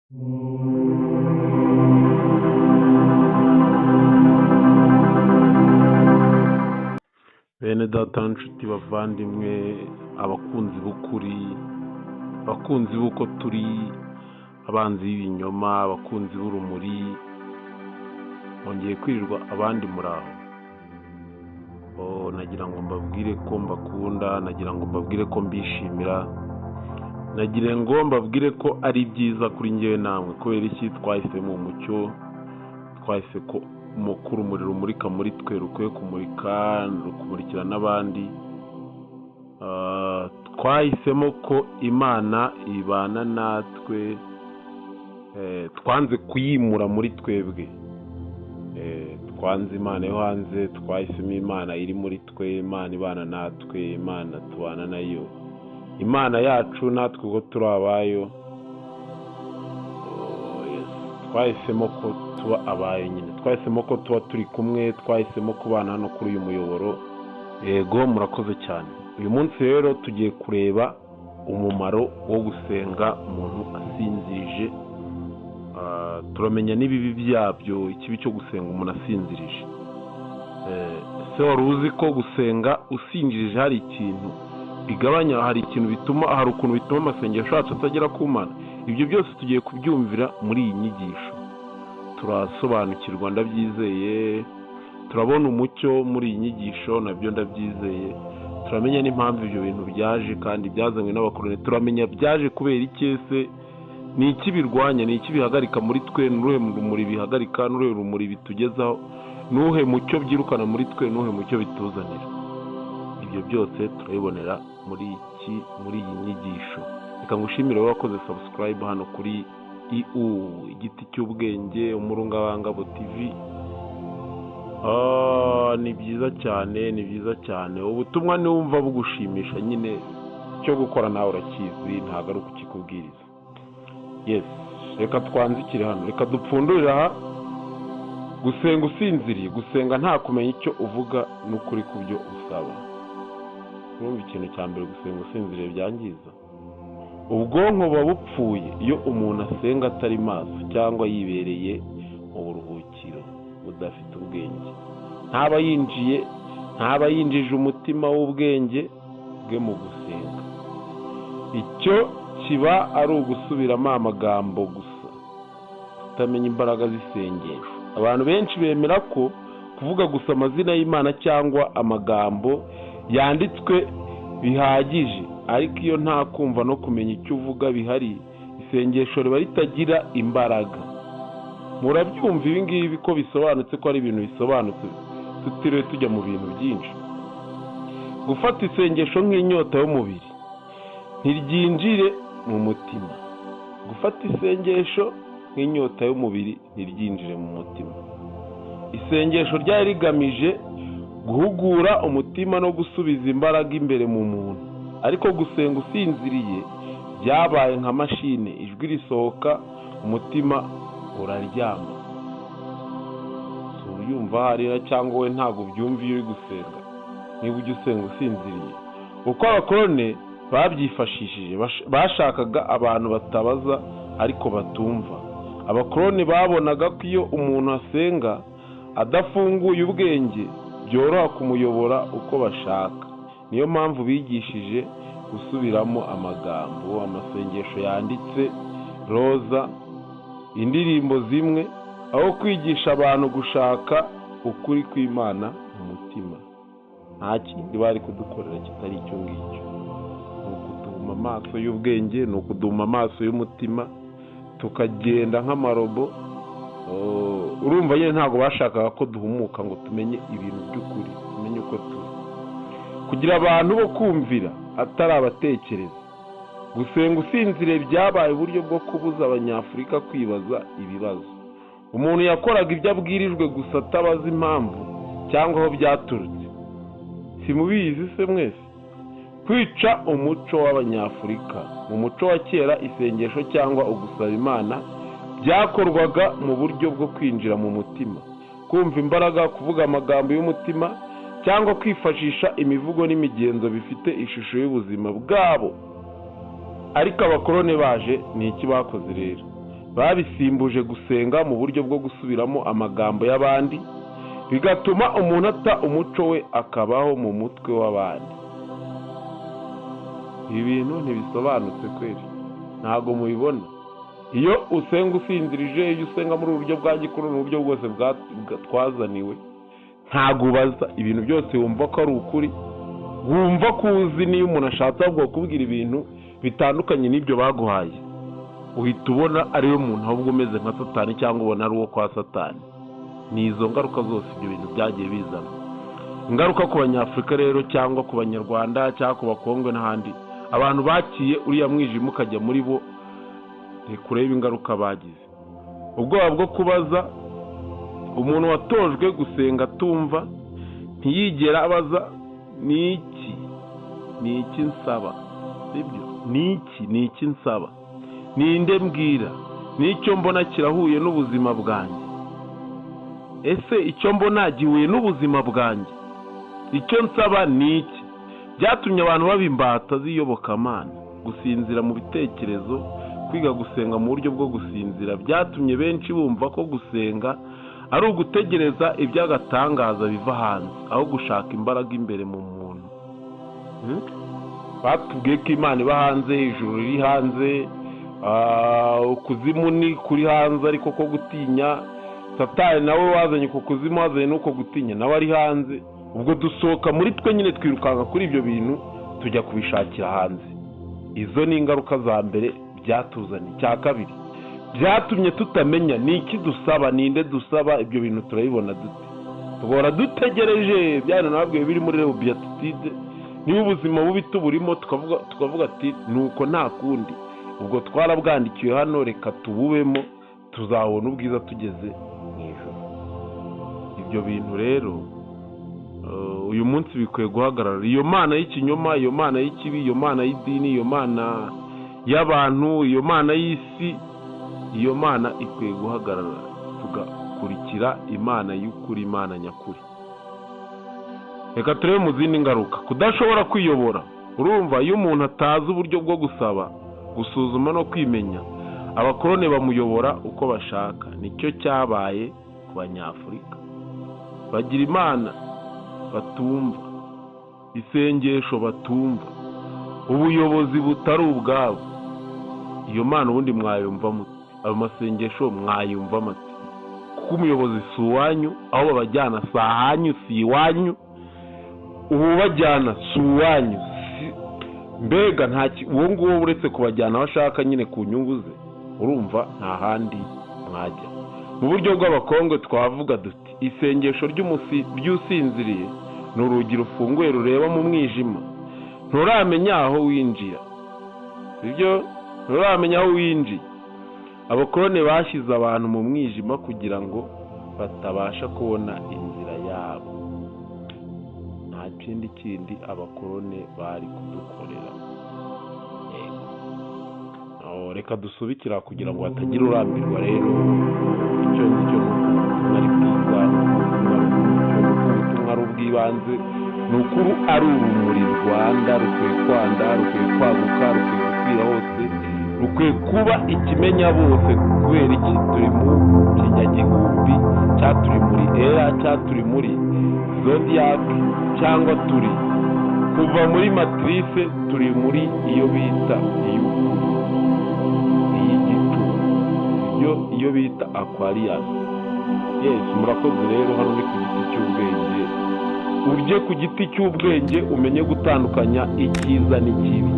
Bene data n'inshuti bavandimwe, abakunzi b'ukuri, abakunzi b'uko turi, abanzi b'ibinyoma, abakunzi b'urumuri, bongeye kwirirwa abandi muri aho. Nagira ngo mbabwire ko mbakunda, nagira ngo mbabwire ko mbishimira, nagira ngo mbabwire ko ari byiza kuri njyewe namwe. Kubera iki? Twahisemo umucyo, twahise ko urumuri rumurika muri twe rukwiye kumurikira n'abandi. Twahisemo ko Imana ibana natwe, twanze kuyimura muri twebwe. Twanze Imana yo hanze, twahisemo Imana iri muri twe, Imana ibana natwe, Imana tubana nayo, Imana yacu natwe ubwo turi abayo. Twahisemo ko tuba abayo nyine, twahisemo ko tuba turi kumwe, twahisemo kubana hano kuri uyu muyoboro. Yego, murakoze cyane. Uyu munsi rero tugiye kureba umumaro wo gusenga umuntu asinzirije. Turamenya n'ibibi byabyo, ikibi cyo gusenga umuntu asinzirije. Ese wari uzi ko gusenga usinzirije hari ikintu bigabanya, hari ukuntu bituma amasengesho yacu atagera ku Mana? Ibyo byose tugiye kubyumvira muri iyi nyigisho. Turasobanukirwa, ndabyizeye. Turabona umucyo muri iyi nyigisho, nabyo ndabyizeye. Turamenya n'impamvu ibyo bintu byaje kandi byazanywe n'abakoroni. Turamenya byaje kubera iki, se ni iki birwanya, ni iki bihagarika muri twe, n'uruhe rumuri bihagarika, n'uruhe rumuri bitugezaho, n'uhe mucyo byirukana muri twe, n'uhe mucyo bituzanira. Ibyo byose turabibonera muri iyi nyigisho. Reka ngushimire wowe wakoze subscribe hano kuri igiti cy'ubwenge, Umurungabangabo TV. Ni byiza cyane, ni byiza cyane. Ubutumwa niwumva bugushimisha nyine, cyo gukora nawe urakizi, ntabwo ari ukukikubwiriza. Yes, reka twanzikire hano, reka dupfundurire aha. Gusenga usinziriye, gusenga nta kumenya icyo uvuga n'ukuri ku byo usaba. Urumva ikintu cya mbere gusenga usinziriye byangiza ubwonko buba bupfuye iyo umuntu asenga atari maso cyangwa yibereye mu buruhukiro budafite ubwenge. ntaba yinjije umutima w'ubwenge bwe mu gusenga. Icyo kiba ari ugusubiramo amagambo gusa, tutamenya imbaraga z'isengesho. Abantu benshi bemera ko kuvuga gusa amazina y'Imana cyangwa amagambo yanditswe bihagije, ariko iyo nta kumva no kumenya icyo uvuga bihari, isengesho riba ritagira imbaraga. Murabyumva ibi ngibi ko bisobanutse, ko ari ibintu bisobanutse, tutiriwe tujya mu bintu byinshi. Gufata isengesho nk'inyota y'umubiri ntiryinjire mu mutima. Gufata isengesho nk'inyota y'umubiri ntiryinjire mu mutima. Isengesho ryari rigamije guhugura umutima no gusubiza imbaraga imbere mu muntu, ariko gusenga usinziriye byabaye nka mashine, ijwi risohoka, umutima uraryama. Uyumva harira cyangwa we ntabwo ubyumva iyo uri gusenga, niba ujya usenga usinziriye. Uko abakoroni babyifashishije, bashakaga abantu batabaza ariko batumva. Abakoroni babonaga ko iyo umuntu asenga adafunguye ubwenge byoroha kumuyobora uko bashaka. Niyo mpamvu bigishije gusubiramo amagambo, amasengesho yanditse, roza, indirimbo zimwe, aho kwigisha abantu gushaka ukuri kw'Imana mu mutima. Nta kindi bari kudukorera kitari icyo ngicyo. Ni ukuduma amaso y'ubwenge, ni ukuduma amaso y'umutima, tukagenda nk'amarobo. Urumva nyine ntabwo bashakaga ko duhumuka ngo tumenye ibintu by'ukuri, tumenye uko turi. Kugira abantu bo kumvira atari abatekereza. Gusenga usinziriye byabaye uburyo bwo kubuza Abanyafurika kwibaza ibibazo. Umuntu yakoraga ibyo abwirijwe gusa atabaza impamvu cyangwa aho byaturutse. Simubizi se mwese? Kwica umuco w'Abanyafurika. Mu muco wa kera, isengesho cyangwa ugusaba Imana byakorwaga mu buryo bwo kwinjira mu mutima, kumva imbaraga, kuvuga amagambo y'umutima, cyangwa kwifashisha imivugo n'imigenzo bifite ishusho y'ubuzima bwabo. Ariko abakoroni baje, ni iki bakoze rero? babisimbuje gusenga mu buryo bwo gusubiramo amagambo y'abandi, bigatuma umuntu ata umuco we akabaho mu mutwe w'abandi. Ibi bintu ntibisobanutse kweri, ntago mubibona. Iyo usenga usinzirije, iyo usenga muri uburyo bwa gikuru n'uburyo bwose twazaniwe, ntago ubaza ibintu byose wumva ko ari ukuri, wumva ko uzi. Niyo umuntu ashatse ahubwo kubwira ibintu bitandukanye n'ibyo baguhaye, uhita ubona ariwe muntu ahubwo umeze nka Satani cyangwa ubona ari uwo kwa Satani. Ni izo ngaruka zose ibyo bintu byagiye bizana. Ingaruka ku Banyafurika rero cyangwa ku Banyarwanda cyangwa ku Bakongwe n'ahandi, abantu bakiye uriya mwijima ukajya muri bo, kureba ingaruka bagize. Ubwoba bwo kubaza, umuntu watojwe gusenga atumva, ntiyigera abaza ni iki nsaba, sibyo? Ni iki nsaba, ninde mbwira, n'icyo mbona kirahuye n'ubuzima bwanjye. Ese icyo mbona gihuye n'ubuzima bwanjye? Icyo nsaba ni iki? Byatumye abantu babimbata z'iyobokamana, gusinzira mu bitekerezo, kwiga gusenga mu buryo bwo gusinzira. Byatumye benshi bumva ko gusenga ari ugutegereza iby'agatangaza biva hanze, aho gushaka imbaraga imbere mu muntu. Batubwiye ko Imana iba hanze, ijuru riri hanze, ukuzimu ni kuri hanze, ariko ko gutinya. Satani nawe wazanye ku kuzimu, wazanye n'uko gutinya, nawe ari hanze. Ubwo dusohoka muri twe nyine, twirukanka kuri ibyo bintu, tujya kubishakira hanze. Izo ni ingaruka za mbere byatuzanye. Cya kabiri, byatumye tutamenya ni iki dusaba, ninde dusaba. Ibyo bintu turabibona dute? Tugora dutegereje, byane nababwiye biri muri beatitude. Niba ubuzima bubi tuburimo, tukavuga ati nuko nta kundi, ubwo twarabwandikiwe hano, reka tububemo, tuzabona ubwiza tugeze mu ijuru. Ibyo bintu rero uyu munsi bikwiye guhagarara. Iyo mana y'ikinyoma, iyo mana y'ikibi, iyo mana y'idini, iyo mana y'abantu, iyo mana y'isi, iyo mana ikwiye guhagarara, tugakurikira Imana y'ukuri, Imana nyakuri. Reka turebe mu zindi ngaruka. Kudashobora kwiyobora. Urumva, iyo umuntu atazi uburyo bwo gusaba, gusuzuma no kwimenya, abakoroni bamuyobora uko bashaka. Nicyo cyabaye ku Banyafurika. Bagira Imana batumva, isengesho batumva, ubuyobozi butari ubwabo. Iyo Mana ubundi mwayumva muti? Ayo masengesho mwayumva muti? Kuko umuyobozi si uwanyu, aho babajyana si ahanyu, si iwanyu. Ubu bajyana si uwanyu, mbega uwo nguwo uretse kubajyana bashaka nyine ku nyungu ze. Urumva nta handi mwajya. Mu buryo bw'Abakongwe twavuga duti, isengesho ry'usinziriye ni urugi rufunguye rureba mu mwijima. Nturamenya aho winjira, sibyo? Nturamenya aho winjiye. Abakoroni bashyize abantu mu mwijima kugira ngo batabasha kubona inzira yabo. Nta kindi abakoroni bari kudukorera. Reka dusubikira kugira ngo hatagira urambirwa. Rero icyo ari bwiza, ubutumwa ari ubw'ibanze, ni ukuri ari urumuri Rwanda, rukwiye kwanda, rukwiye kwaguka, rukwiye gukwira hose, rukwiye kuba ikimenya bose. Kubera iki? Turi mu kinyagihumbi, cyangwa turi muri era, cyangwa turi muri zodiac, cyangwa turi kuva muri matrice, turi muri iyo bita iyo bita Aquarius. Yes, murakoze rero. Hano ni ku giti cy'ubwenge. Urye ku giti cy'ubwenge, umenye gutandukanya icyiza n'ikibi.